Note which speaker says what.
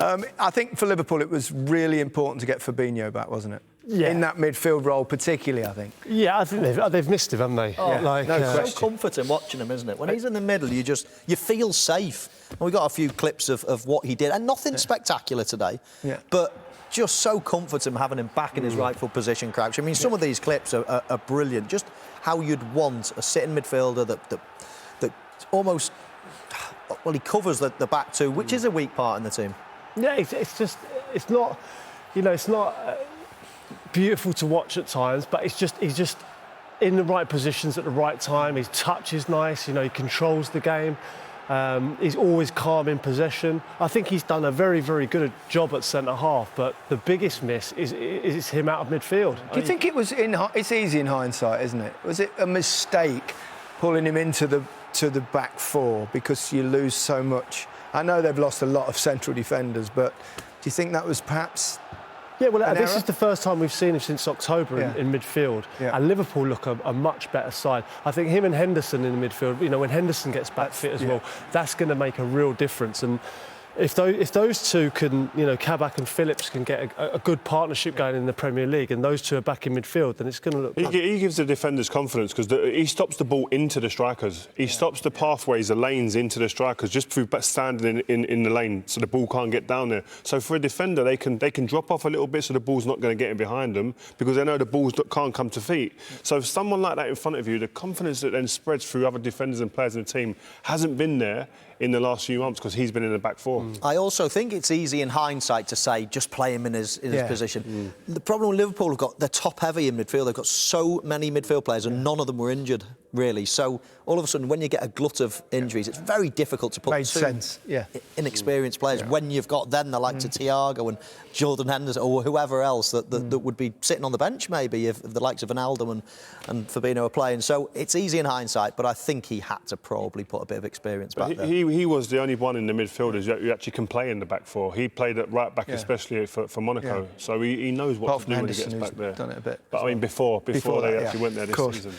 Speaker 1: I think for Liverpool it was really important to get Fabinho back, wasn't it?
Speaker 2: Yeah.
Speaker 1: In that midfield role particularly, I think.
Speaker 2: Yeah, I think they've missed him, haven't they?
Speaker 3: Oh,
Speaker 2: yeah.
Speaker 3: Like, so comforting watching him, isn't it? When he's in the middle, you feel safe. And we got a few clips of what he did, and nothing spectacular today. Yeah. But just so comforting having him back in his rightful position, Crouch. I mean, some of these clips are brilliant. Just how you'd want a sitting midfielder that almost, well, he covers the back two, which is a weak part in the team.
Speaker 2: Yeah, it's not, you know, it's not beautiful to watch at times, but he's just in the right positions at the right time. His touch is nice, you know, he controls the game. He's always calm in possession. I think he's done a very, very good job at centre-half, but the biggest miss is him out of midfield.
Speaker 1: Do you think it was it's easy in hindsight, isn't it? Was it a mistake pulling him into the back four because you lose so much? I know they've lost a lot of central defenders, but do you think that was perhaps...
Speaker 2: Yeah, well, this is the first time we've seen him since October in midfield. Yeah. And Liverpool look a much better side. I think him and Henderson in the midfield, you know, when Henderson gets back fit as well, that's going to make a real difference. And if those two can, you know, Kabak and Phillips can get a good partnership going in the Premier League, and those two are back in midfield, then it's going to look...
Speaker 4: He gives the defenders confidence because he stops the ball into the strikers. He stops the pathways, the lanes into the strikers just through standing in the lane so the ball can't get down there. So for a defender, they can drop off a little bit so the ball's not going to get in behind them because they know the balls can't come to feet. So if someone like that in front of you, the confidence that then spreads through other defenders and players in the team hasn't been there in the last few months because he's been in the back four.
Speaker 3: I also think it's easy in hindsight to say just play him in his position. The problem with Liverpool have got, they're top heavy in midfield. They've got so many midfield players and none of them were injured, really. So all of a sudden, when you get a glut of injuries, it's very difficult to put inexperienced players when you've got then the likes of Thiago and Jordan Henderson or whoever else that would be sitting on the bench maybe if the likes of Ronaldo and Fabinho are playing. So it's easy in hindsight, but I think he had to probably put a bit of experience back there.
Speaker 4: He was the only one in the midfielders who actually can play in the back four. He played at right back, especially for Monaco. So he knows what to do when he gets back there.
Speaker 1: Done it a bit.
Speaker 4: But I mean, before they actually went there this season.